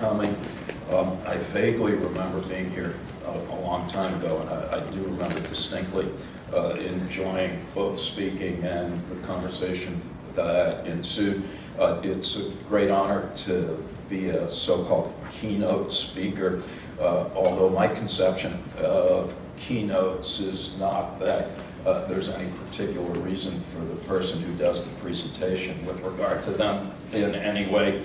coming. I vaguely remember being here a long time ago, and I do remember distinctly enjoying both speaking and the conversation that ensued. It's a great honor to be a so-called keynote speaker, although my conception of keynotes is not that there's any particular reason for the person who does the presentation with regard to them in any way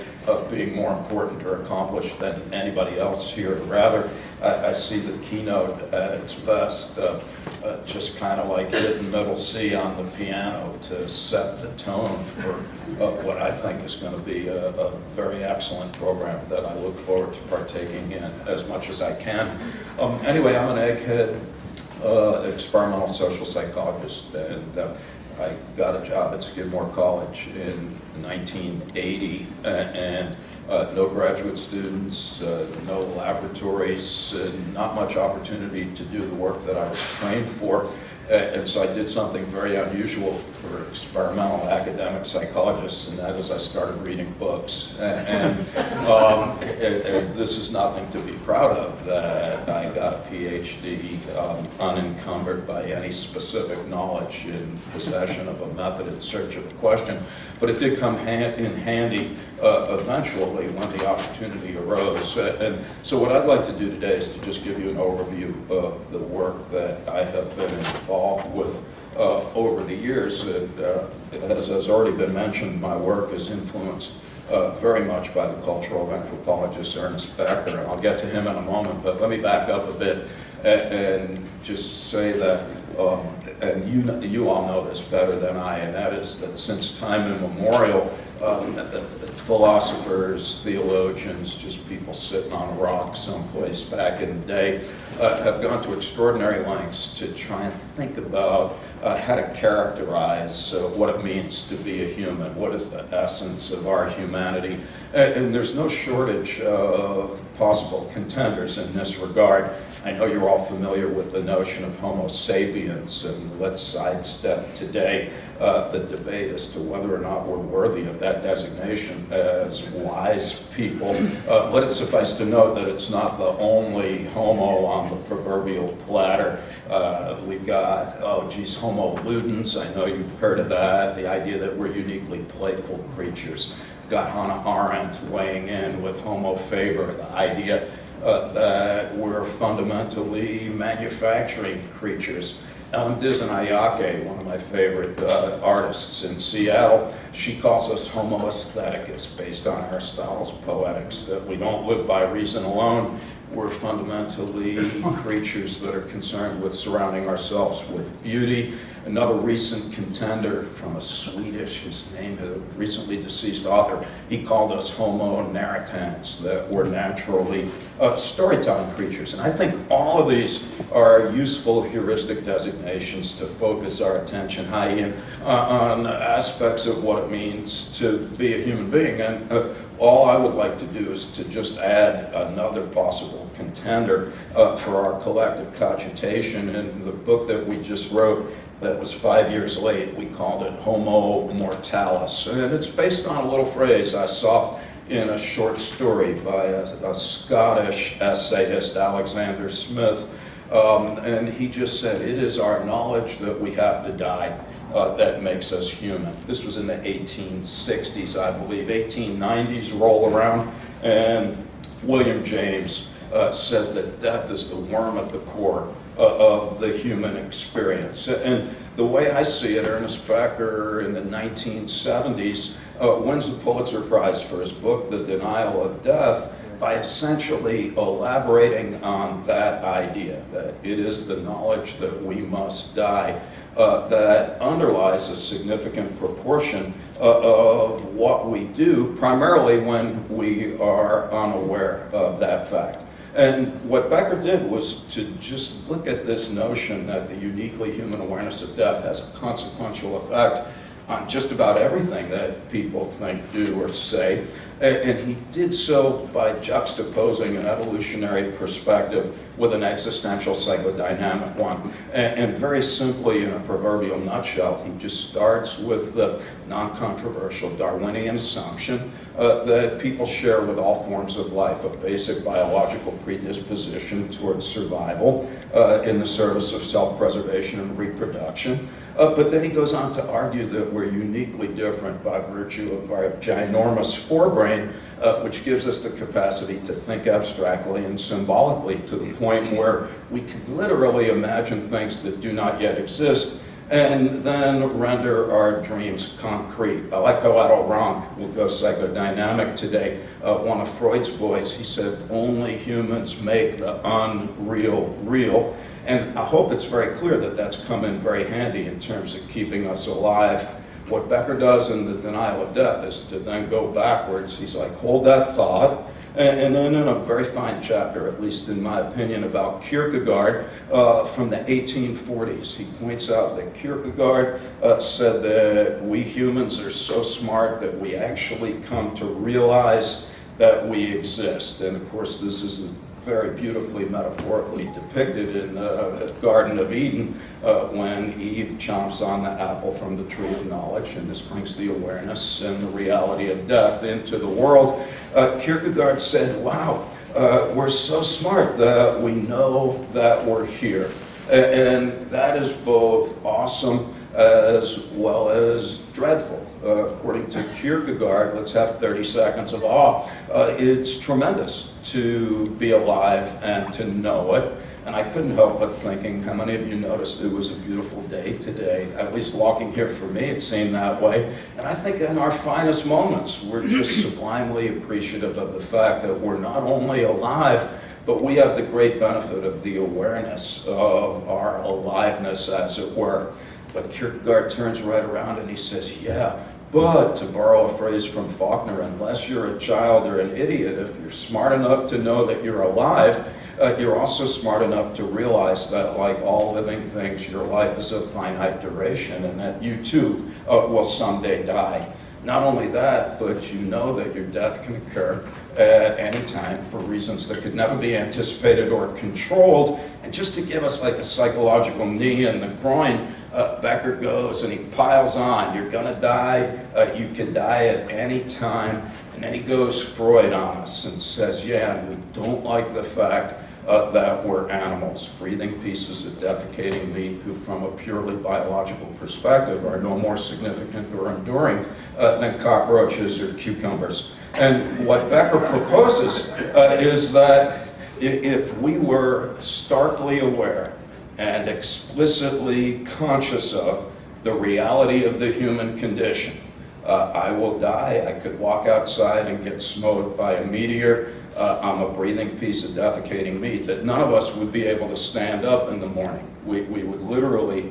being more important or accomplished than anybody else here. Rather, I see the keynote at its best just kind of like hitting middle C on the piano to set the tone for what I think is going to be a very excellent program that I look forward to partaking in as much as I can. Anyway, I'm an egghead experimental social psychologist, and I got a job at Skidmore College in 1980, and no graduate students, no laboratories, not much opportunity to do the work that I was trained for. And so I did something very unusual for experimental academic psychologists, and that is I started reading books. And this is nothing to be proud of, that I got a PhD unencumbered by any specific knowledge, in possession of a method in search of a question. But it did come in handy eventually when the opportunity arose. And so what I'd like to do today is to just give you an overview of the work that I have been involved with over the years. As has already been mentioned, my work is influenced very much by the cultural anthropologist Ernest Becker, and I'll get to him in a moment, but let me back up a bit and just say that, and you all know this better than I, and that is that since time immemorial, philosophers, theologians, just people sitting on a rock someplace back in the day, have gone to extraordinary lengths to try and think about how to characterize what it means to be a human. What is the essence of our humanity? And there's no shortage of possible contenders in this regard. I know you're all familiar with the notion of Homo sapiens, and let's sidestep today the debate as to whether or not we're worthy of that designation as wise people. Let it suffice to note that it's not the only Homo on the proverbial platter. We've got, Homo ludens, I know you've heard of that, the idea that we're uniquely playful creatures. We've got Hannah Arendt weighing in with Homo faber, the idea that we're fundamentally manufacturing creatures. Ellen Disneyake, one of my favorite artists in Seattle, she calls us Homo aestheticus, based on Aristotle's Poetics, that we don't live by reason alone. We're fundamentally creatures that are concerned with surrounding ourselves with beauty. Another recent contender from a Swedish, his name is a recently deceased author, he called us Homo narratans, that we're naturally storytelling creatures. And I think all of these are useful heuristic designations to focus our attention high in on aspects of what it means to be a human being. And all I would like to do is to just add another possible contender for our collective cogitation. In the book that we just wrote, that was 5 years late, we called it Homo Mortalis. And it's based on a little phrase I saw in a short story by a Scottish essayist, Alexander Smith. And he just said, "It is our knowledge that we have to die that makes us human." This was in the 1860s, I believe. 1890s roll around, and William James says that death is the worm at the core of the human experience. And the way I see it, Ernest Becker in the 1970s wins the Pulitzer Prize for his book, The Denial of Death, by essentially elaborating on that idea, that it is the knowledge that we must die that underlies a significant proportion of what we do, primarily when we are unaware of that fact. And what Becker did was to just look at this notion that the uniquely human awareness of death has a consequential effect on just about everything that people think, do, or say, And he did so by juxtaposing an evolutionary perspective with an existential psychodynamic one. And very simply, in a proverbial nutshell, he just starts with the non-controversial Darwinian assumption that people share with all forms of life a basic biological predisposition towards survival in the service of self-preservation and reproduction. But then he goes on to argue that we're uniquely different by virtue of our ginormous forebrain, which gives us the capacity to think abstractly and symbolically to the point where we can literally imagine things that do not yet exist and then render our dreams concrete. I like how Otto Rank will go psychodynamic today. One of Freud's boys, he said, only humans make the unreal real. And I hope it's very clear that that's come in very handy in terms of keeping us alive. What Becker does in The Denial of Death is to then go backwards. He's like, hold that thought. And then in a very fine chapter, at least in my opinion, about Kierkegaard from the 1840s, he points out that Kierkegaard said that we humans are so smart that we actually come to realize that we exist. And of course, this is very beautifully metaphorically depicted in the Garden of Eden when Eve chomps on the apple from the tree of knowledge, and this brings the awareness and the reality of death into the world. Kierkegaard said, wow, we're so smart that we know that we're here. And that is both awesome as well as dreadful. According to Kierkegaard, let's have 30 seconds of awe. It's tremendous to be alive and to know it. And I couldn't help but thinking, how many of you noticed it was a beautiful day today? At least walking here for me, it seemed that way. And I think in our finest moments, we're just sublimely appreciative of the fact that we're not only alive, but we have the great benefit of the awareness of our aliveness, as it were. But Kierkegaard turns right around and he says, yeah, but, to borrow a phrase from Faulkner, unless you're a child or an idiot, if you're smart enough to know that you're alive, you're also smart enough to realize that, like all living things, your life is of finite duration and that you too will someday die. Not only that, but you know that your death can occur at any time for reasons that could never be anticipated or controlled. And just to give us like a psychological knee in the groin, Becker goes and he piles on, you're gonna die, you can die at any time. And then he goes Freud on us and says, yeah, and we don't like the fact that we're animals, breathing pieces of defecating meat who from a purely biological perspective are no more significant or enduring than cockroaches or cucumbers. And what Becker proposes is that if we were starkly aware and explicitly conscious of the reality of the human condition, I will die, I could walk outside and get smote by a meteor, I'm a breathing piece of defecating meat, that none of us would be able to stand up in the morning. We would literally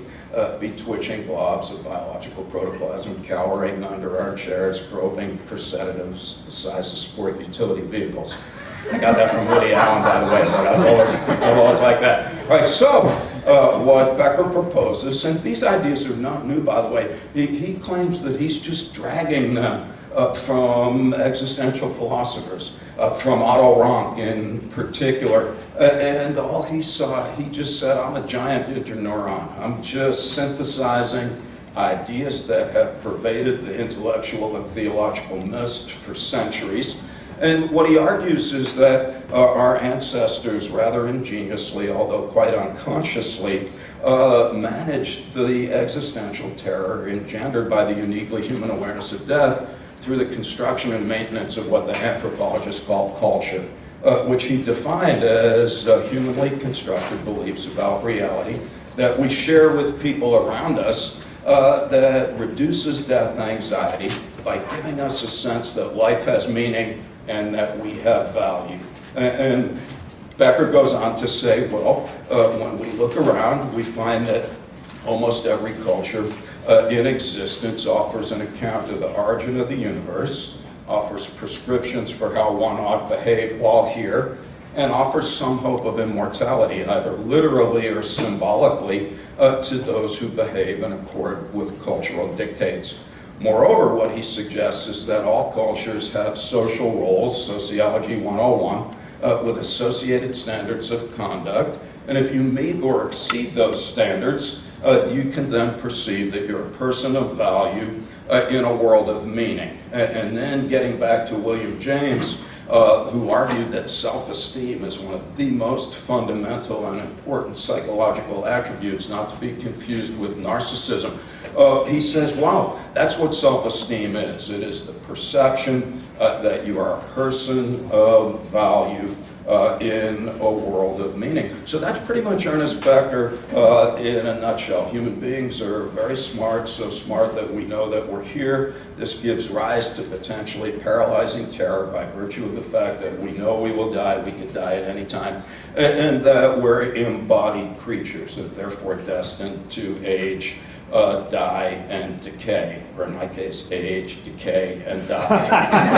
be twitching blobs of biological protoplasm, cowering under our chairs, groping for sedatives the size of sport utility vehicles. I got that from Woody Allen, by the way, but I've always liked that. All right, so what Becker proposes, and these ideas are not new, by the way, he claims that he's just dragging them from existential philosophers, from Otto Rank in particular, and all he saw, he just said, I'm a giant interneuron. I'm just synthesizing ideas that have pervaded the intellectual and theological mist for centuries. And what he argues is that our ancestors rather ingeniously, although quite unconsciously, managed the existential terror engendered by the uniquely human awareness of death through the construction and maintenance of what the anthropologists call culture, which he defined as humanly constructed beliefs about reality that we share with people around us that reduces death anxiety by giving us a sense that life has meaning and that we have value. And Becker goes on to say, well, when we look around, we find that almost every culture in existence offers an account of the origin of the universe, offers prescriptions for how one ought to behave while here, and offers some hope of immortality, either literally or symbolically, to those who behave in accord with cultural dictates. Moreover, what he suggests is that all cultures have social roles, Sociology 101, with associated standards of conduct. And if you meet or exceed those standards, you can then perceive that you're a person of value in a world of meaning. And then getting back to William James, who argued that self-esteem is one of the most fundamental and important psychological attributes, not to be confused with narcissism. He says, wow, that's what self-esteem is. It is the perception that you are a person of value in a world of meaning. So that's pretty much Ernest Becker in a nutshell. Human beings are very smart, so smart that we know that we're here. This gives rise to potentially paralyzing terror by virtue of the fact that we know we will die, we could die at any time, and that we're embodied creatures and therefore destined to age, die, and decay, or in my case, age, decay, and die.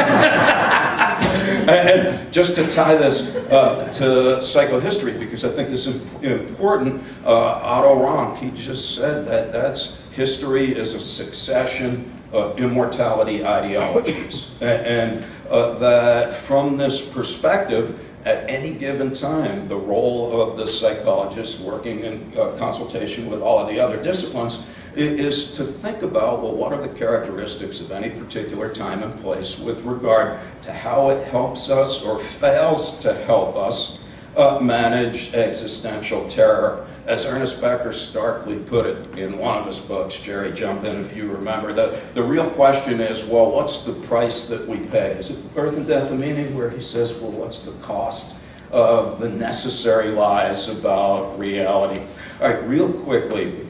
And just to tie this to psychohistory, because I think this is important, Otto Rank, he just said that history is a succession of immortality ideologies. And that from this perspective, at any given time, the role of the psychologist working in consultation with all of the other disciplines is to think about, well, what are the characteristics of any particular time and place with regard to how it helps us or fails to help us manage existential terror. As Ernest Becker starkly put it in one of his books, Jerry, jump in if you remember, the real question is, well, what's the price that we pay? Is it Birth and Death of Meaning, where he says, well, what's the cost of the necessary lies about reality? All right, real quickly,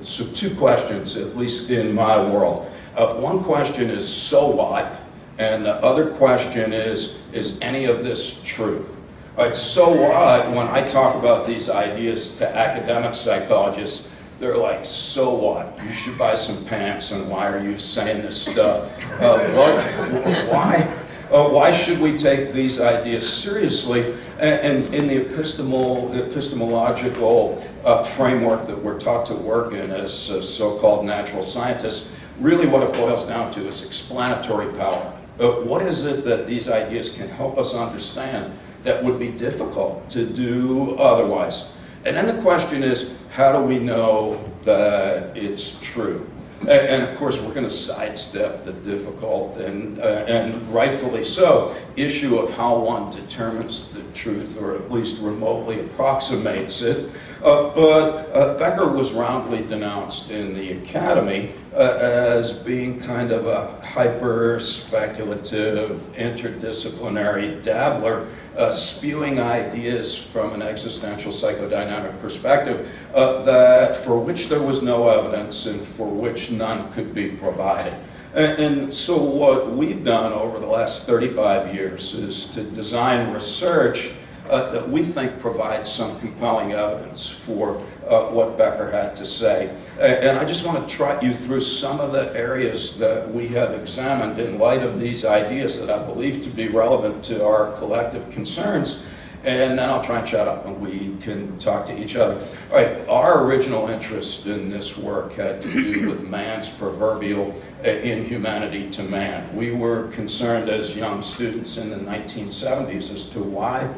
so two questions, at least in my world. One question is, so what? And the other question is any of this true? All right, so what? When I talk about these ideas to academic psychologists, they're like, so what? You should buy some pants, and why are you saying this stuff? Why should we take these ideas seriously? And in the epistemological framework that we're taught to work in as so-called natural scientists, really what it boils down to is explanatory power. What is it that these ideas can help us understand that would be difficult to do otherwise? And then the question is, how do we know that it's true? And of course, we're going to sidestep the difficult and rightfully so issue of how one determines the truth, or at least remotely approximates it. But Becker was roundly denounced in the academy as being kind of a hyper-speculative, interdisciplinary dabbler, spewing ideas from an existential psychodynamic perspective that for which there was no evidence and for which none could be provided. And so what we've done over the last 35 years is to design research that we think provides some compelling evidence for what Becker had to say. And I just want to trot you through some of the areas that we have examined in light of these ideas that I believe to be relevant to our collective concerns. And then I'll try and shut up and we can talk to each other. All right, our original interest in this work had to do with man's proverbial inhumanity to man. We were concerned as young students in the 1970s as to why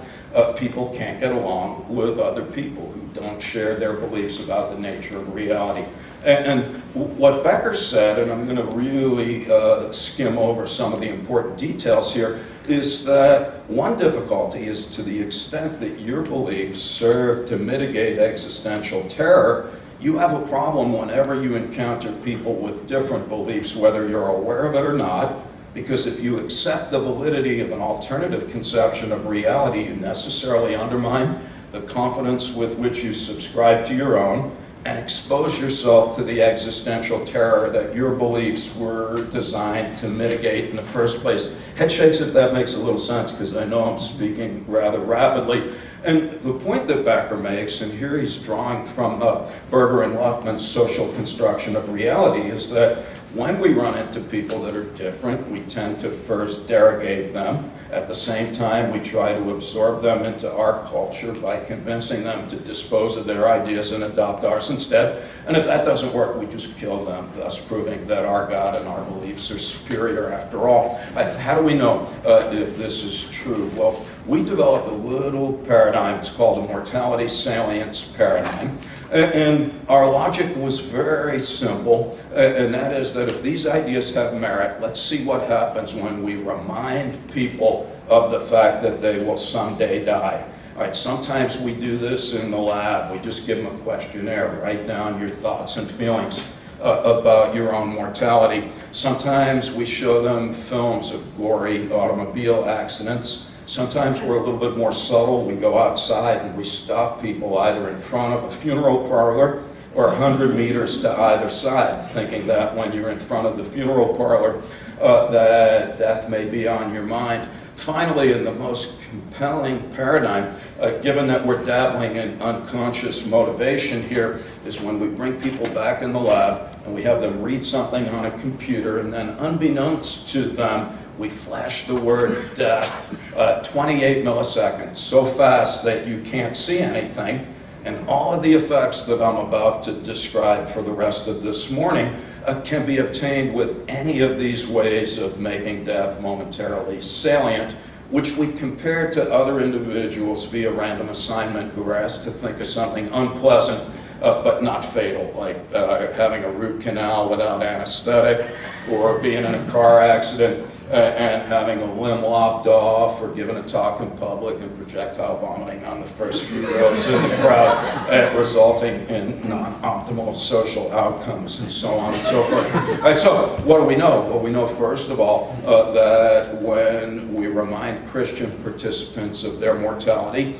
people can't get along with other people who don't share their beliefs about the nature of reality. And what Becker said, and I'm going to really skim over some of the important details here, is that one difficulty is to the extent that your beliefs serve to mitigate existential terror, you have a problem whenever you encounter people with different beliefs, whether you're aware of it or not, because if you accept the validity of an alternative conception of reality, you necessarily undermine the confidence with which you subscribe to your own and expose yourself to the existential terror that your beliefs were designed to mitigate in the first place. Head shakes if that makes a little sense, because I know I'm speaking rather rapidly. And the point that Becker makes, and here he's drawing from Berger and Luckman's social construction of reality, is that when we run into people that are different, we tend to first derogate them. At the same time, we try to absorb them into our culture by convincing them to dispose of their ideas and adopt ours instead. And if that doesn't work, we just kill them, thus proving that our God and our beliefs are superior after all. How do we know if this is true? Well, we developed a little paradigm. It's called the mortality salience paradigm. And our logic was very simple, and that is that if these ideas have merit, let's see what happens when we remind people of the fact that they will someday die. All right, sometimes we do this in the lab. We just give them a questionnaire, write down your thoughts and feelings about your own mortality. Sometimes we show them films of gory automobile accidents. Sometimes we're a little bit more subtle. We go outside and we stop people either in front of a funeral parlor or 100 meters to either side, thinking that when you're in front of the funeral parlor, that death may be on your mind. Finally, in the most compelling paradigm, given that we're dabbling in unconscious motivation here, is when we bring people back in the lab and we have them read something on a computer, and then unbeknownst to them, we flash the word death 28 milliseconds, so fast that you can't see anything. And all of the effects that I'm about to describe for the rest of this morning can be obtained with any of these ways of making death momentarily salient, which we compare to other individuals via random assignment who are asked to think of something unpleasant but not fatal, like having a root canal without anesthetic, or being in a car accident and having a limb lopped off, or giving a talk in public and projectile vomiting on the first few rows in the crowd, resulting in non-optimal social outcomes, and so on and so forth. All right, so what do we know? Well, we know, first of all, that when we remind Christian participants of their mortality,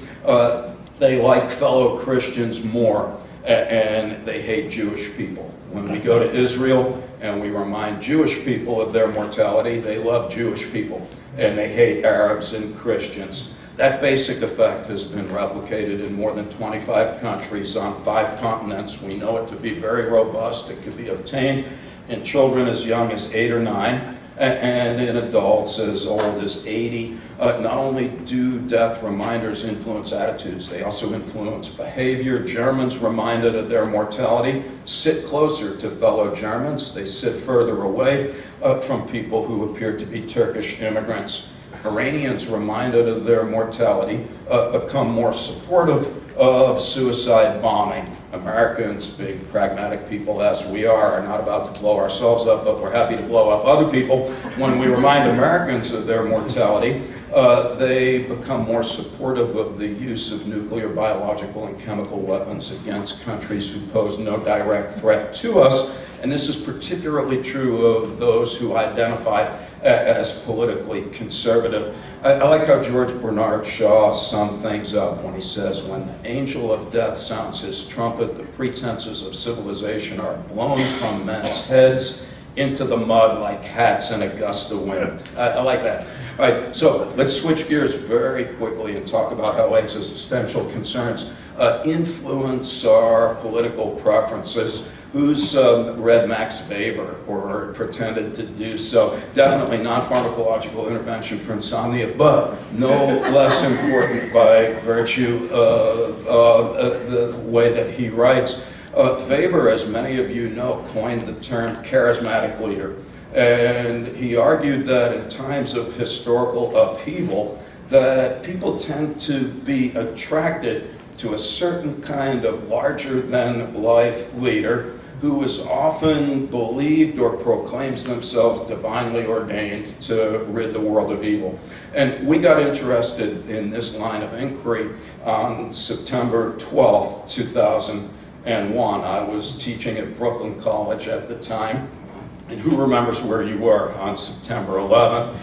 they like fellow Christians more, and they hate Jewish people. When we go to Israel and we remind Jewish people of their mortality, they love Jewish people, and they hate Arabs and Christians. That basic effect has been replicated in more than 25 countries on 5 continents. We know it to be very robust. It can be obtained in children as young as 8 or 9, and in adults as old as 80. Not only do death reminders influence attitudes, they also influence behavior. Germans, reminded of their mortality, sit closer to fellow Germans. They sit further away from people who appear to be Turkish immigrants. Iranians, reminded of their mortality, become more supportive of suicide bombing. Americans, big pragmatic people as we are not about to blow ourselves up, but we're happy to blow up other people. When we remind Americans of their mortality, they become more supportive of the use of nuclear, biological, and chemical weapons against countries who pose no direct threat to us. And this is particularly true of those who identify as politically conservative. I like how George Bernard Shaw summed things up when he says, when the angel of death sounds his trumpet, the pretenses of civilization are blown from men's heads into the mud like hats in a gust of wind. I like that. All right, so let's switch gears very quickly and talk about how existential concerns influence our political preferences. Who's read Max Weber or pretended to do so? Definitely non-pharmacological intervention for insomnia, but no less important by virtue of the way that he writes. Weber, as many of you know, coined the term charismatic leader. And he argued that in times of historical upheaval, that people tend to be attracted to a certain kind of larger-than-life leader who is often believed or proclaims themselves divinely ordained to rid the world of evil. And we got interested in this line of inquiry on September 12th, 2001. I was teaching at Brooklyn College at the time. And who remembers where you were on September 11th?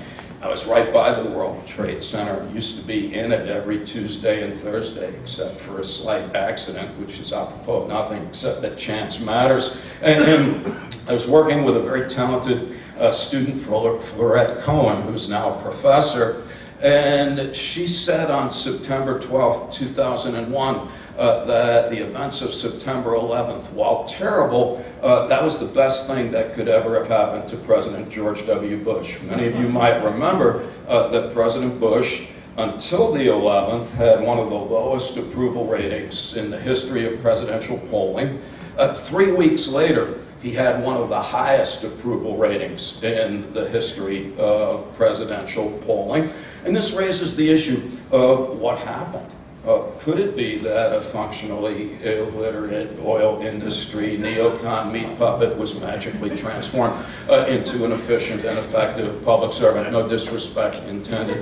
I was right by the World Trade Center. Used to be in it every Tuesday and Thursday, except for a slight accident, which is apropos of nothing except that chance matters. And I was working with a very talented student, Florette Cohen, who's now a professor. And she said on September 12th, 2001, that the events of September 11th, while terrible, that was the best thing that could ever have happened to President George W. Bush. Many of you might remember that President Bush, until the 11th, had one of the lowest approval ratings in the history of presidential polling. 3 weeks later, he had one of the highest approval ratings in the history of presidential polling. And this raises the issue of what happened. Could it be that a functionally illiterate oil industry neocon meat puppet was magically transformed into an efficient and effective public servant? No disrespect intended.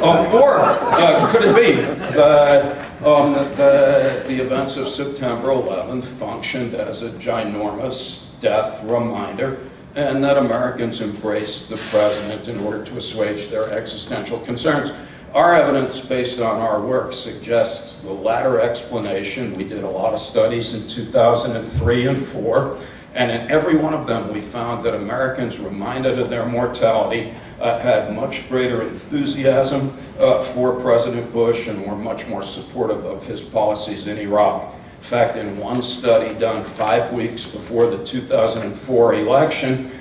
Or could it be that the events of September 11th functioned as a ginormous death reminder, and that Americans embraced the president in order to assuage their existential concerns? Our evidence, based on our work, suggests the latter explanation. We did a lot of studies in 2003 and 4, and in every one of them we found that Americans, reminded of their mortality, had much greater enthusiasm for President Bush and were much more supportive of his policies in Iraq. In fact, in one study done 5 weeks before the 2004 election,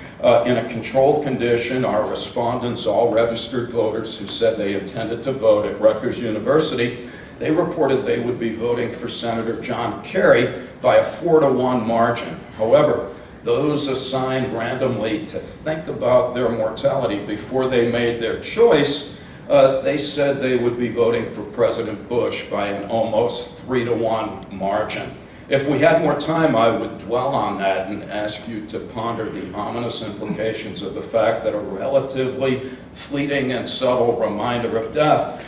in a controlled condition, our respondents, all registered voters who said they intended to vote at Rutgers University, they reported they would be voting for Senator John Kerry by a 4-to-1 margin. However, those assigned randomly to think about their mortality before they made their choice, they said they would be voting for President Bush by an almost 3-to-1 margin. If we had more time, I would dwell on that and ask you to ponder the ominous implications of the fact that a relatively fleeting and subtle reminder of death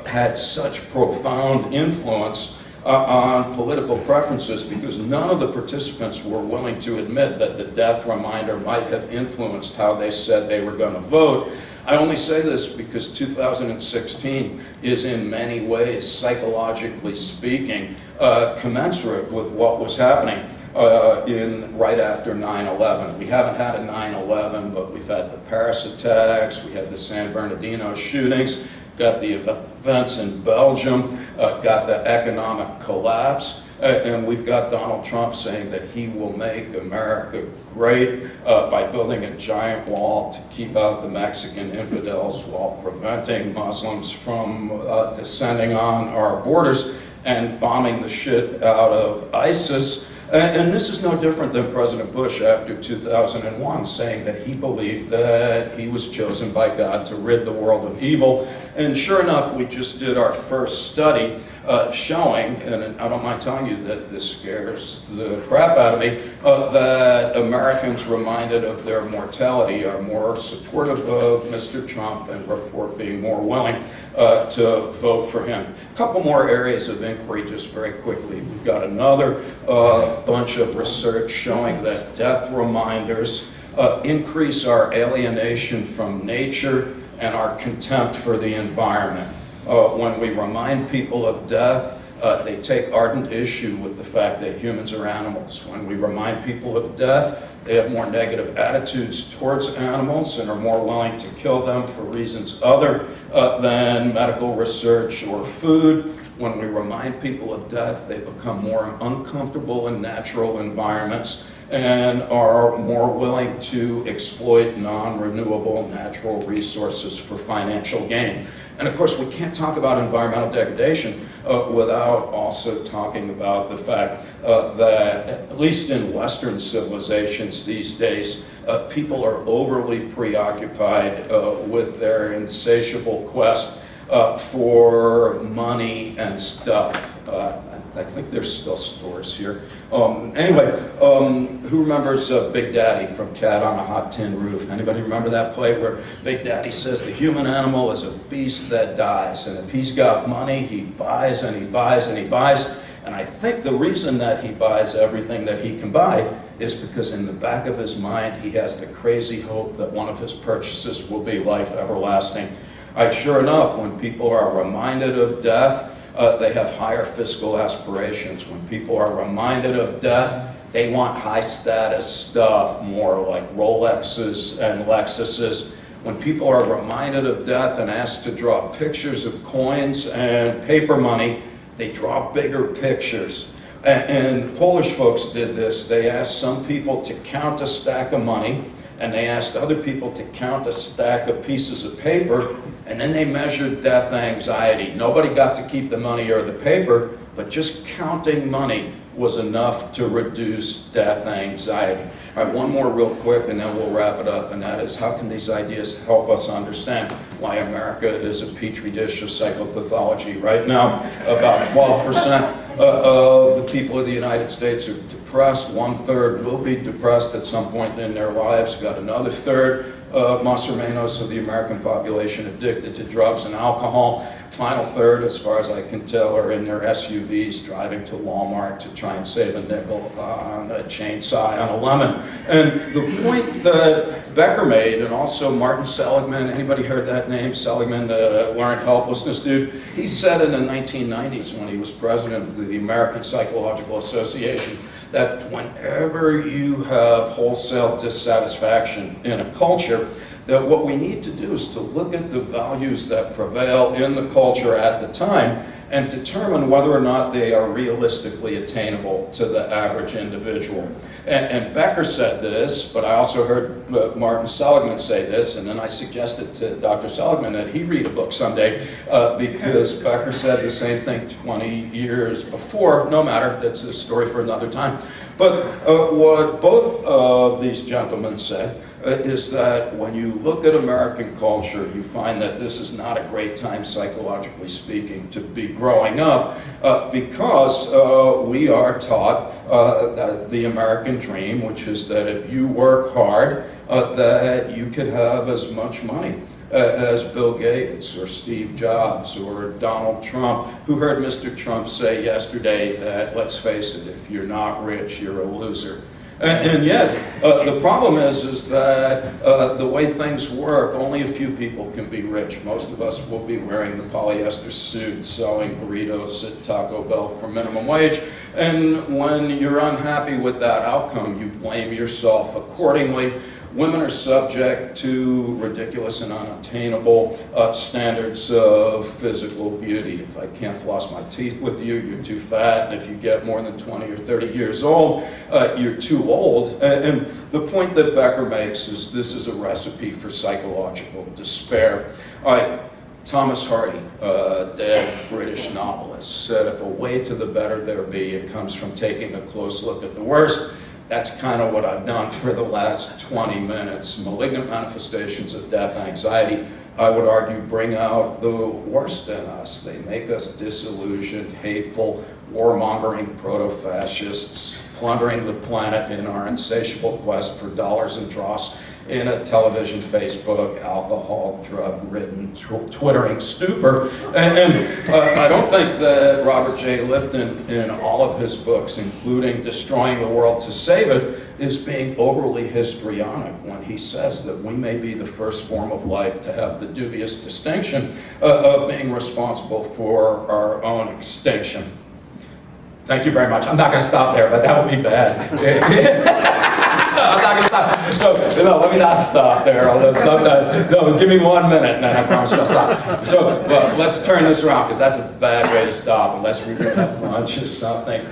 had such profound influence on political preferences, because none of the participants were willing to admit that the death reminder might have influenced how they said they were going to vote. I only say this because 2016 is in many ways, psychologically speaking, commensurate with what was happening right after 9/11. We haven't had a 9/11, but we've had the Paris attacks, we had the San Bernardino shootings, got the events in Belgium, got the economic collapse, and we've got Donald Trump saying that he will make America great by building a giant wall to keep out the Mexican infidels while preventing Muslims from descending on our borders and bombing the shit out of ISIS. And this is no different than President Bush after 2001 saying that he believed that he was chosen by God to rid the world of evil. And sure enough, we just did our first study showing, and I don't mind telling you that this scares the crap out of me, that Americans reminded of their mortality are more supportive of Mr. Trump and report being more willing to vote for him. A couple more areas of inquiry just very quickly. We've got another bunch of research showing that death reminders increase our alienation from nature and our contempt for the environment. When we remind people of death, they take ardent issue with the fact that humans are animals. When we remind people of death, they have more negative attitudes towards animals and are more willing to kill them for reasons other than medical research or food. When we remind people of death, they become more uncomfortable in natural environments and are more willing to exploit non-renewable natural resources for financial gain. And of course, we can't talk about environmental degradation without also talking about the fact that, at least in Western civilizations these days, people are overly preoccupied with their insatiable quest for money and stuff. I think there's still stores here. Anyway, who remembers Big Daddy from Cat on a Hot Tin Roof? Anybody remember that play where Big Daddy says the human animal is a beast that dies, and if he's got money, he buys and he buys and he buys. And I think the reason that he buys everything that he can buy is because in the back of his mind, he has the crazy hope that one of his purchases will be life everlasting. Sure enough, when people are reminded of death, they have higher fiscal aspirations. When people are reminded of death, they want high status stuff, more like Rolexes and Lexuses. when people are reminded of death and asked to draw pictures of coins and paper money, they draw bigger pictures. And Polish folks did this. They asked some people to count a stack of money, and they asked other people to count a stack of pieces of paper, and then they measured death anxiety. Nobody got to keep the money or the paper, but just counting money was enough to reduce death anxiety. All right, one more real quick, and then we'll wrap it up, and that is, how can these ideas help us understand why America is a petri dish of psychopathology? Right now, about 12% of the people of the United States are depressed. 1/3 will be depressed at some point in their lives. Got another third, más o menos, of the American population addicted to drugs and alcohol. Final third, as far as I can tell, are in their SUVs driving to Walmart to try and save a nickel on a chainsaw on a lemon. And the point that Becker made, and also Martin Seligman, anybody heard that name? Seligman, the learned helplessness dude? He said in the 1990s when he was president of the American Psychological Association that whenever you have wholesale dissatisfaction in a culture, that what we need to do is to look at the values that prevail in the culture at the time and determine whether or not they are realistically attainable to the average individual. And Becker said this, but I also heard Martin Seligman say this, and then I suggested to Dr. Seligman that he read a book someday because Becker said the same thing 20 years before. No matter, that's a story for another time. But what both of these gentlemen said is that when you look at American culture, you find that this is not a great time, psychologically speaking, to be growing up because we are taught that the American dream, which is that if you work hard, that you could have as much money as Bill Gates or Steve Jobs or Donald Trump, who heard Mr. Trump say yesterday that, let's face it, if you're not rich, you're a loser. And yet, the problem is that the way things work, only a few people can be rich. Most of us will be wearing the polyester suit, selling burritos at Taco Bell for minimum wage. And when you're unhappy with that outcome, you blame yourself accordingly. Women are subject to ridiculous and unattainable standards of physical beauty. If I can't floss my teeth with you, you're too fat. And if you get more than 20 or 30 years old, you're too old. And the point that Becker makes is this is a recipe for psychological despair. All right, Thomas Hardy, dead British novelist, said if a way to the better there be, it comes from taking a close look at the worst. That's kind of what I've done for the last 20 minutes. Malignant manifestations of death anxiety, I would argue, bring out the worst in us. They make us disillusioned, hateful, warmongering proto-fascists, plundering the planet in our insatiable quest for dollars and dross in a television, Facebook, alcohol, drug-ridden, twittering stupor. And I don't think that Robert J. Lifton, in all of his books, including Destroying the World to Save It, is being overly histrionic when he says that we may be the first form of life to have the dubious distinction of being responsible for our own extinction. Thank you very much. I'm not going to stop there, but that would be bad. I'm not going to stop. So, no, let me not stop there, although sometimes, no, give me 1 minute, and then I promise you I'll stop. So, well, let's turn this around, because that's a bad way to stop, unless we're going to have lunch or something.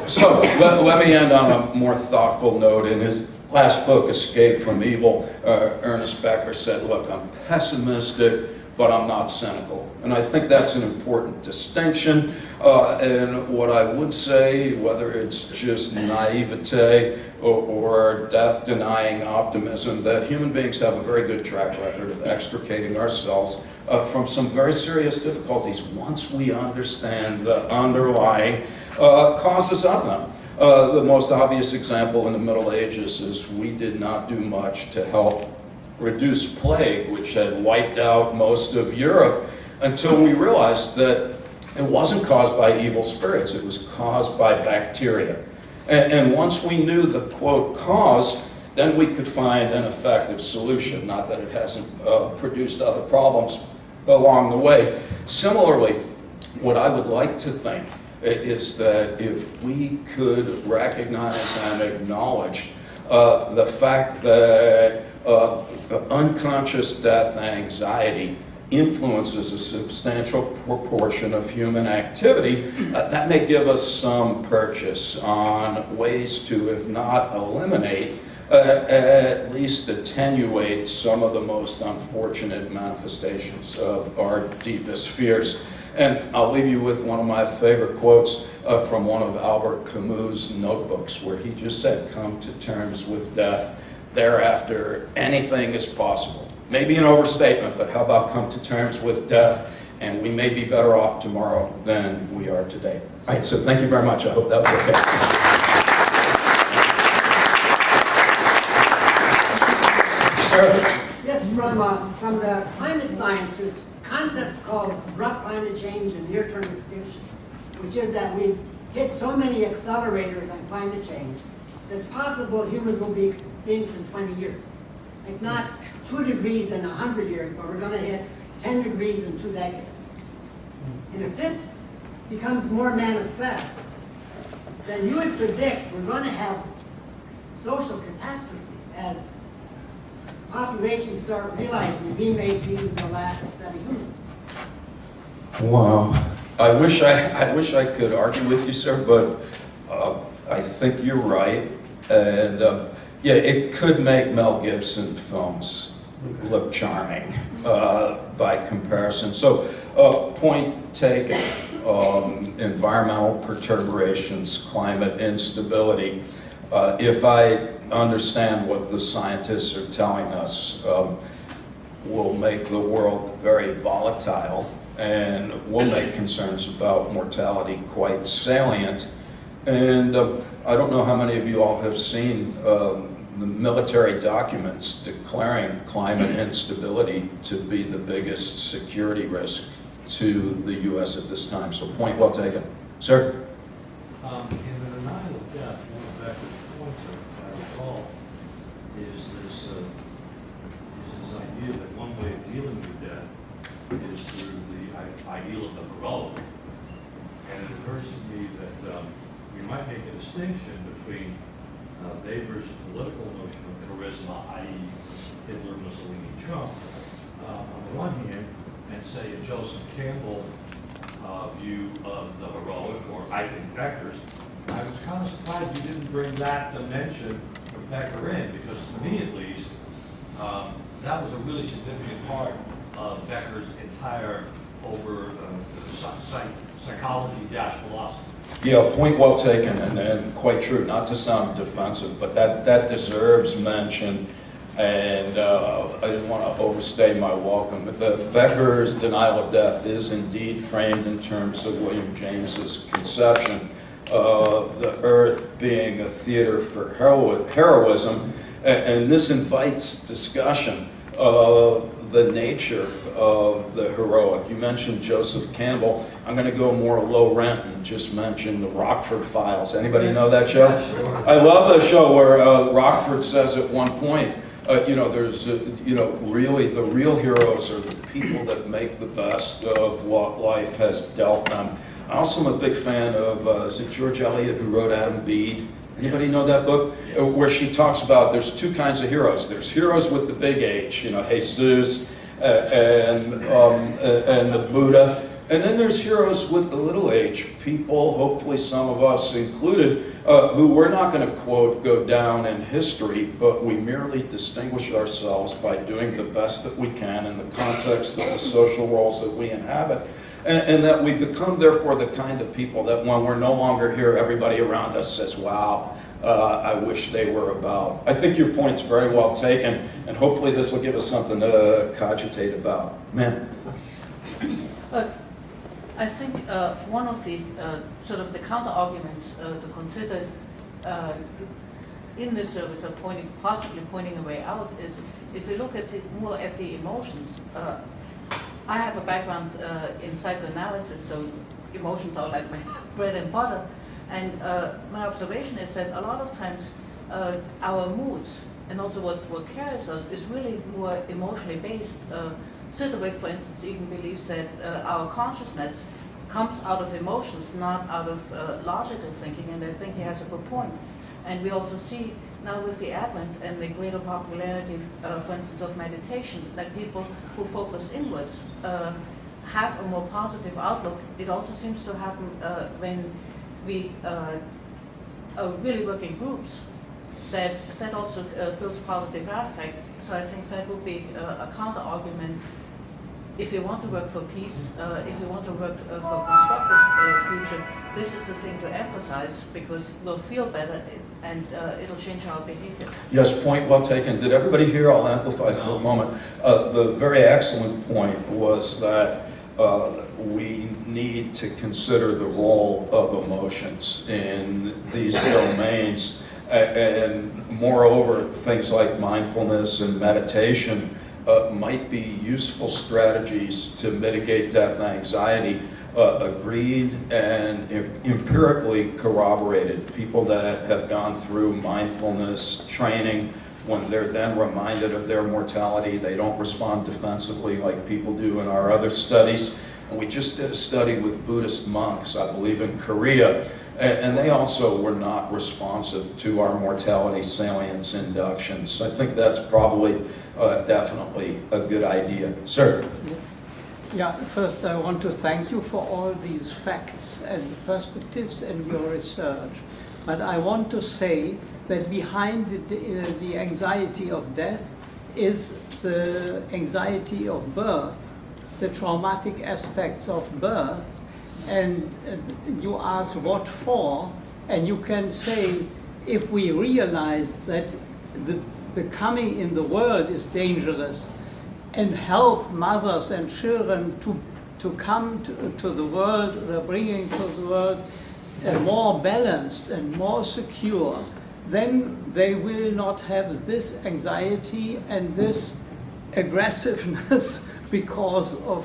So, let me end on a more thoughtful note. In his last book, Escape from Evil, Ernest Becker said, look, I'm pessimistic, but I'm not cynical. And I think that's an important distinction. And what I would say, whether it's just naivete or death-denying optimism, that human beings have a very good track record of extricating ourselves from some very serious difficulties once we understand the underlying causes of them. The most obvious example in the Middle Ages is we did not do much to help reduce plague, which had wiped out most of Europe, until we realized that it wasn't caused by evil spirits, it was caused by bacteria. And once we knew the, quote, cause, then we could find an effective solution, not that it hasn't produced other problems along the way. Similarly, what I would like to think is that if we could recognize and acknowledge the fact that unconscious death anxiety influences a substantial proportion of human activity, that may give us some purchase on ways to, if not eliminate, at least attenuate some of the most unfortunate manifestations of our deepest fears. And I'll leave you with one of my favorite quotes from one of Albert Camus' notebooks, where he just said, "Come to terms with death. Thereafter, anything is possible." Maybe an overstatement, but how about come to terms with death, and we may be better off tomorrow than we are today. All right, so thank you very much. I hope that was okay. Sir? Yes, from the climate science, there's concepts called abrupt climate change and near-term extinction, which is that we've hit so many accelerators on climate change that it's possible humans will be extinct in 20 years. Like not 2 degrees in 100 years, but we're going to hit 10 degrees in 2 decades. And if this becomes more manifest, then you would predict we're going to have social catastrophe as populations start realizing we may be the last set of humans. Wow. I wish I could argue with you, sir, but I think you're right. And yeah, it could make Mel Gibson films look charming by comparison. So, point taken. Environmental perturbations, climate instability. If I understand what the scientists are telling us, will make the world very volatile and will make concerns about mortality quite salient. And I don't know how many of you all have seen the military documents declaring climate instability to be the biggest security risk to the U.S. at this time. So point well taken. Sir? In the denial of death, one of Becker's points, if I recall, is this idea that one way of dealing with death is through the ideal of the heroic. And it occurs to me that we might make a distinction between Weber's political notion of charisma, i.e. Hitler, Mussolini, Trump, on the one hand, and say a Joseph Campbell view of the heroic, or I think Becker's. I was kind of surprised you didn't bring that dimension of Becker in, because to me at least, that was a really significant part of Becker's entire psychology-philosophy. Yeah, point well taken, and quite true. Not to sound defensive, but that deserves mention. And I didn't want to overstay my welcome. But Becker's denial of death is indeed framed in terms of William James's conception of the earth being a theater for heroism. And this invites discussion of the nature of the heroic. You mentioned Joseph Campbell. I'm going to go more low rent and just mention the Rockford Files. Anybody know that show? I love the show where Rockford says at one point, there's, really the real heroes are the people that make the best of what life has dealt them. I also am a big fan of, is it George Eliot who wrote Adam Bede? Anybody know that book? Where she talks about there's 2 kinds of heroes. There's heroes with the big H, Jesus and the Buddha. And then there's heroes with the little h, people, hopefully some of us included, who we're not going to, quote, go down in history, but we merely distinguish ourselves by doing the best that we can in the context of the social roles that we inhabit. And that we become, therefore, the kind of people that when we're no longer here, everybody around us says, wow, I wish they were about. I think your point's very well taken, and hopefully this will give us something to cogitate about. Ma'am? I think one of the sort of the counter-arguments to consider in the service of possibly pointing a way out is if we look at more at the emotions. I have a background in psychoanalysis, so emotions are like my bread and butter. And my observation is that a lot of times our moods and also what carries us is really more emotionally based. Siddhartha, for instance, even believes that our consciousness comes out of emotions, not out of logical thinking, and I think he has a good point. And we also see now with the advent and the greater popularity, for instance, of meditation, that people who focus inwards have a more positive outlook. It also seems to happen when we are really working groups, that also builds positive affect. So I think that would be a counter argument. If you want to work for peace, if you want to work for a constructive future, this is the thing to emphasize, because we'll feel better and it'll change our behavior. Yes, point well taken. Did everybody hear? I'll amplify for a moment. The very excellent point was that we need to consider the role of emotions in these domains, and moreover, things like mindfulness and meditation might be useful strategies to mitigate death anxiety, agreed and empirically corroborated. People that have gone through mindfulness training, when they're then reminded of their mortality, they don't respond defensively like people do in our other studies. And we just did a study with Buddhist monks, I believe in Korea, and they also were not responsive to our mortality salience inductions. I think that's probably definitely a good idea. Sir? Yeah, first I want to thank you for all these facts and perspectives and your research. But I want to say that behind the anxiety of death is the anxiety of birth, the traumatic aspects of birth. And you ask what for, and you can say, if we realize that the coming in the world is dangerous, and help mothers and children to come to the world, bringing to the world more balanced and more secure, then they will not have this anxiety and this aggressiveness because of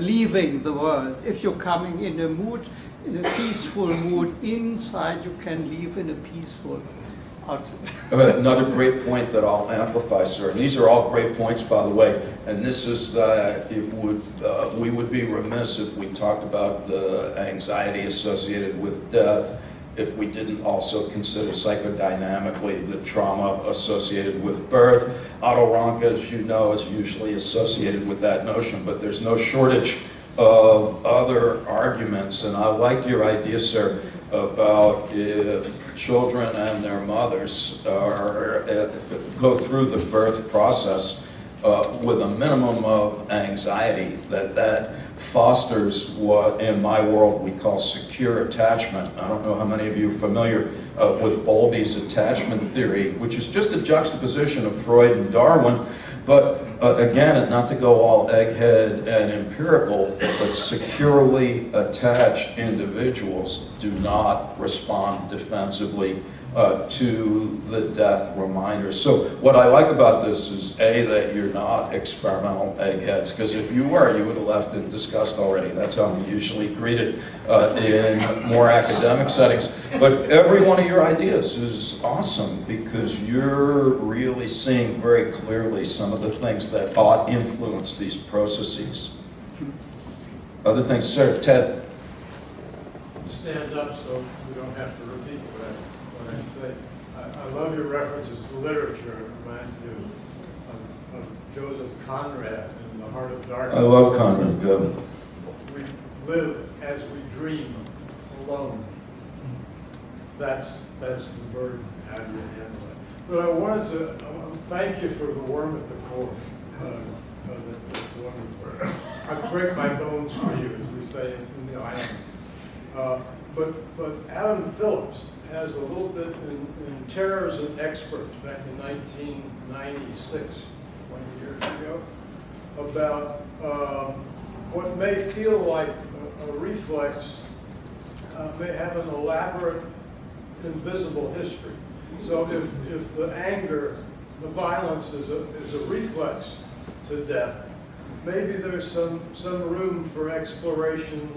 leaving the world. If you're coming in a mood, in a peaceful mood inside, you can leave in a peaceful outside. Another great point that I'll amplify, sir. And these are all great points, by the way. And this is that we would be remiss if we talked about the anxiety associated with death if we didn't also consider psychodynamically the trauma associated with birth. Otto Ranke, as you know, is usually associated with that notion, but there's no shortage of other arguments. And I like your idea, sir, about if children and their mothers go through the birth process with a minimum of anxiety, that fosters what in my world we call secure attachment. I don't know how many of you are familiar with Bowlby's attachment theory, which is just a juxtaposition of Freud and Darwin. But again, not to go all egghead and empirical, but securely attached individuals do not respond defensively to the death reminder. So what I like about this is, A, that you're not experimental eggheads, because if you were, you would have left in disgust already. That's how I'm usually greeted in more academic settings. But every one of your ideas is awesome, because you're really seeing very clearly some of the things that ought influence these processes. Other things, sir, Ted? Stand up so we don't have to repeat what I say. I love your references to literature. It reminds me of Joseph Conrad in The Heart of Darkness. I love Conrad. Go. We live as we dream, alone. That's the burden. How do you handle it? But I wanted to thank you for the worm at the core. That's wonderful. I break my bones for you, as we say in the islands. But Adam Phillips has a little bit in Terrors and Experts back in 1996, 20 years ago, about what may feel like a reflex may have an elaborate, invisible history. So if the anger, the violence is a reflex to death, maybe there's some room for exploration,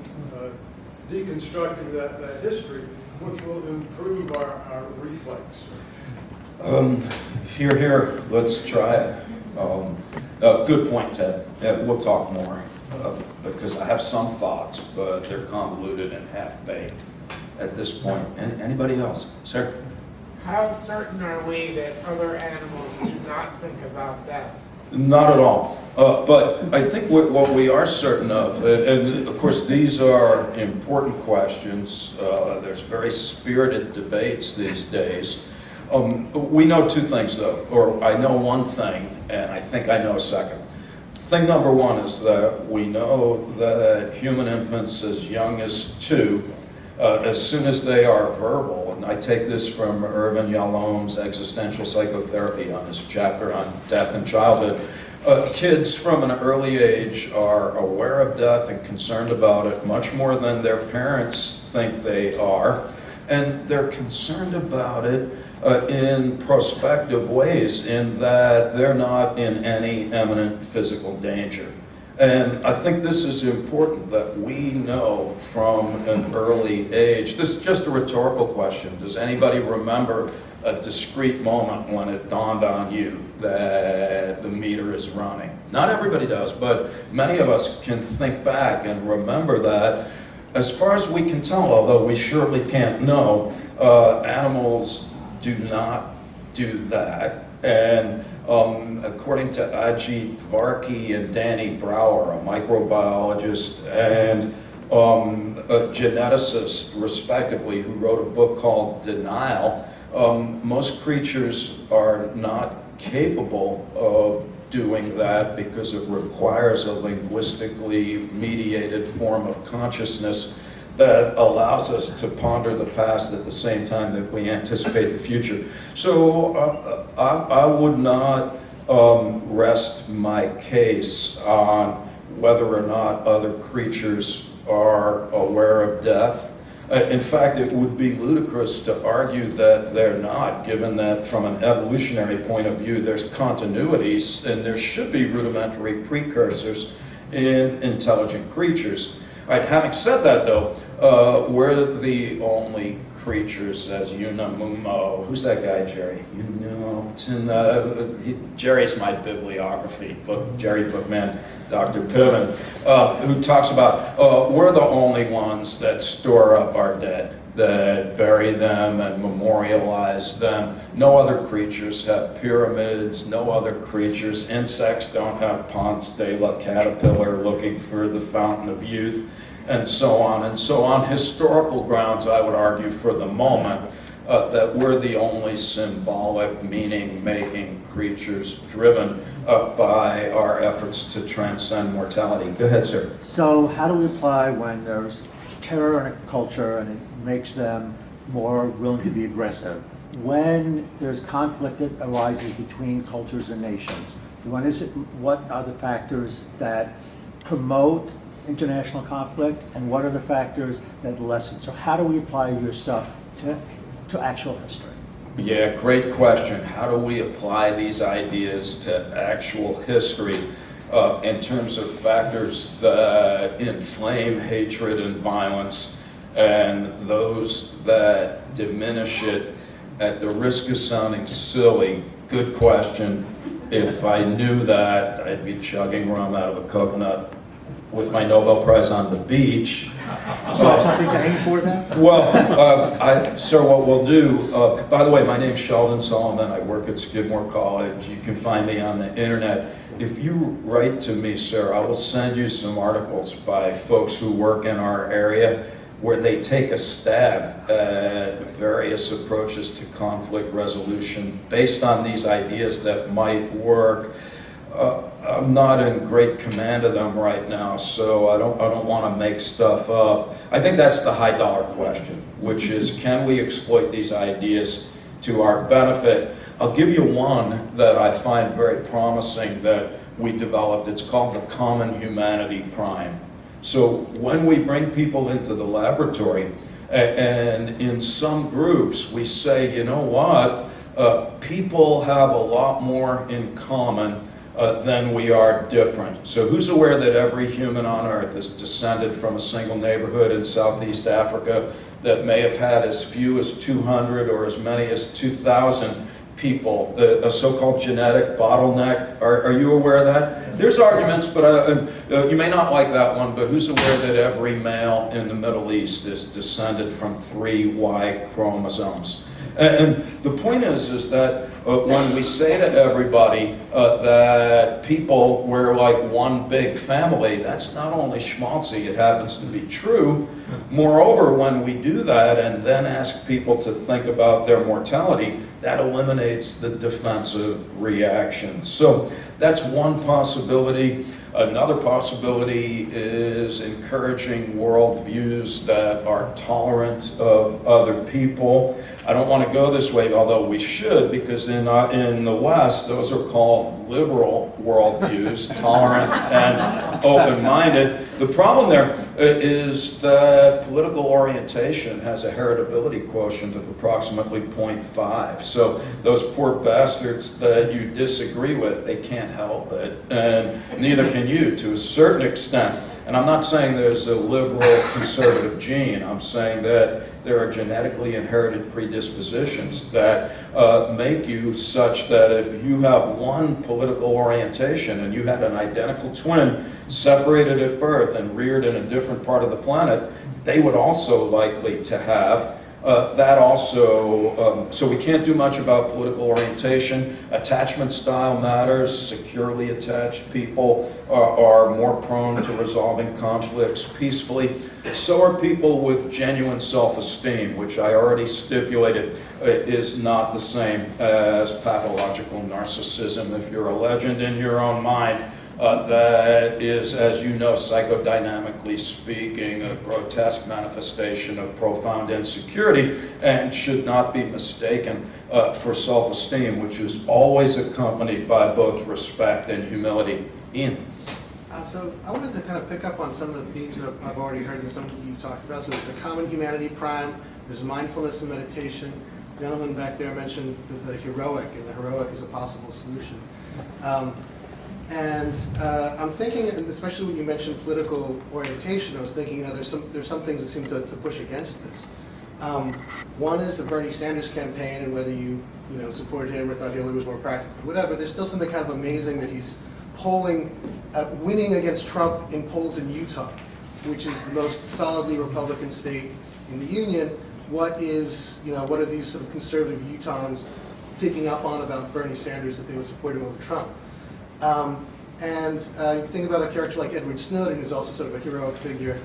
deconstructing that history, which will improve our reflex. Here, let's try it. Good point, Ted. We'll talk more, because I have some thoughts, but they're convoluted and half-baked at this point. Anybody else? Sir? How certain are we that other animals do not think about death? Not at all. But I think what we are certain of, and of course these are important questions, there's very spirited debates these days. We know two things though, or I know one thing, and I think I know a second. Thing number one is that we know that human infants as young as 2, as soon as they are verbal, and I take this from Irvin Yalom's Existential Psychotherapy on his chapter on death in childhood, kids from an early age are aware of death and concerned about it much more than their parents think they are, and they're concerned about it in prospective ways, in that they're not in any imminent physical danger. And I think this is important that we know from an early age. This is just a rhetorical question. Does anybody remember a discrete moment when it dawned on you that the meter is running? Not everybody does, but many of us can think back and remember that. As far as we can tell, although we surely can't know, animals do not do that. And according to Ajit Varki and Danny Brower, a microbiologist and a geneticist, respectively, who wrote a book called Denial, most creatures are not capable of doing that because it requires a linguistically mediated form of consciousness that allows us to ponder the past at the same time that we anticipate the future. So I would not rest my case on whether or not other creatures are aware of death. In fact, it would be ludicrous to argue that they're not, given that from an evolutionary point of view, there's continuities and there should be rudimentary precursors in intelligent creatures. All right, having said that though, we're the only creatures, as Unamuno. Who's that guy, Jerry? It's in, Jerry's my bibliography book, Jerry Bookman, Dr. Piven, who talks about we're the only ones that store up our dead, that bury them and memorialize them. No other creatures have pyramids, no other creatures. Insects don't have Ponce de la caterpillar looking for the fountain of youth, and so on and so on. Historical grounds, I would argue for the moment, that we're the only symbolic, meaning-making creatures driven by our efforts to transcend mortality. Go ahead, sir. So how do we apply when there's terror in a culture and it makes them more willing to be aggressive? When there's conflict that arises between cultures and nations, what are the factors that promote international conflict and what are the factors that lessen? So how do we apply your stuff to actual history? Yeah, great question. How do we apply these ideas to actual history in terms of factors that inflame hatred and violence and those that diminish it at the risk of sounding silly? Good question. If I knew that, I'd be chugging rum out of a coconut with my Nobel Prize on the beach. So something to aim for then? Well, sir, what we'll do, by the way, my name's Sheldon Solomon. I work at Skidmore College. You can find me on the internet. If you write to me, sir, I will send you some articles by folks who work in our area where they take a stab at various approaches to conflict resolution based on these ideas that might work. I'm not in great command of them right now, so I don't want to make stuff up. I think that's the high dollar question, which is, can we exploit these ideas to our benefit? I'll give you one that I find very promising that we developed. It's called the common humanity prime. So when we bring people into the laboratory, and in some groups we say, you know what, people have a lot more in common than we are different. So who's aware that every human on earth is descended from a single neighborhood in Southeast Africa that may have had as few as 200 or as many as 2,000 people, a so-called genetic bottleneck? Are you aware of that? There's arguments, but you may not like that one, but who's aware that every male in the Middle East is descended from 3 Y chromosomes? And the point is that when we say to everybody that people were like one big family, that's not only schmaltzy, it happens to be true. Moreover, when we do that and then ask people to think about their mortality, that eliminates the defensive reaction. So that's one possibility. Another possibility is encouraging worldviews that are tolerant of other people. I don't want to go this way, although we should, because in the West, those are called liberal worldviews, tolerant and open-minded. The problem there is that political orientation has a heritability quotient of approximately 0.5. So those poor bastards that you disagree with, they can't help it, and neither can you to a certain extent. And I'm not saying there's a liberal conservative gene. I'm saying that there are genetically inherited predispositions that make you such that if you have one political orientation and you had an identical twin separated at birth and reared in a different part of the planet, they would also likely to have that also. So we can't do much about political orientation. Attachment style matters. Securely attached people are more prone to resolving conflicts peacefully. So are people with genuine self-esteem, which I already stipulated is not the same as pathological narcissism. If you're a legend in your own mind, that is, as you know, psychodynamically speaking, a grotesque manifestation of profound insecurity and should not be mistaken for self-esteem, which is always accompanied by both respect and humility. Ian? So I wanted to kind of pick up on some of the themes that I've already heard and some of you talked about. So there's the common humanity prime, there's mindfulness and meditation. The gentleman back there mentioned the heroic, and the heroic is a possible solution. I'm thinking, and especially when you mentioned political orientation, I was thinking, there's some things that seem to push against this. One is the Bernie Sanders campaign, and whether you supported him or thought Hillary was more practical, whatever. There's still something kind of amazing that he's winning against Trump in polls in Utah, which is the most solidly Republican state in the union. What are these sort of conservative Utahns picking up on about Bernie Sanders that they would support him over Trump? You think about a character like Edward Snowden, who's also sort of a heroic figure,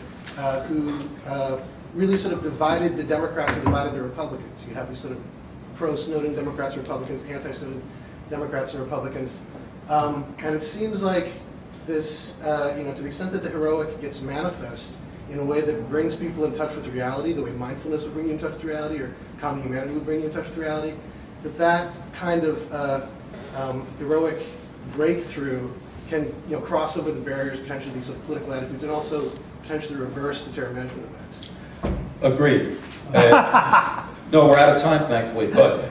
who really sort of divided the Democrats and divided the Republicans. You have these sort of pro-Snowden Democrats and Republicans, anti-Snowden Democrats and Republicans. And it seems like this, to the extent that the heroic gets manifest in a way that brings people in touch with reality, the way mindfulness would bring you in touch with reality, or common humanity would bring you in touch with reality, that kind of heroic breakthrough can cross over the barriers, potentially these sort of political attitudes, and also potentially reverse the terror management effects. Agreed. No, we're out of time, thankfully. But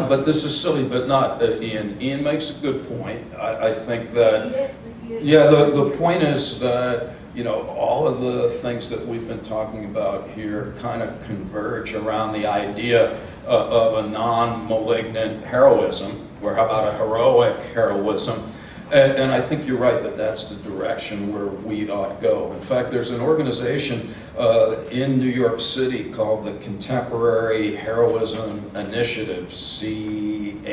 but this is silly, but not Ian. Ian makes a good point. I think that the point is that all of the things that we've been talking about here kind of converge around the idea of a non-malignant heroism, or how about a heroic heroism. And I think you're right that that's the direction where we ought to go. In fact, there's an organization in New York City called the Contemporary Heroism Initiative, CHI,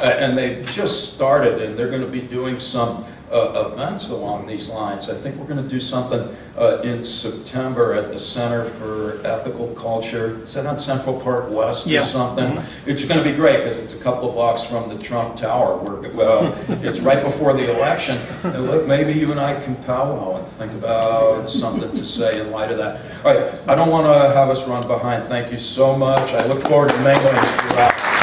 and they've just started, and they're going to be doing some events along these lines. I think we're going to do something in September at the Center for Ethical Culture. Is that on Central Park West or something? Mm-hmm. It's going to be great because it's a couple of blocks from the Trump Tower. It's right before the election. And look, maybe you and I can powwow and think about something to say in light of that. All right, I don't want to have us run behind. Thank you so much. I look forward to mingling throughout.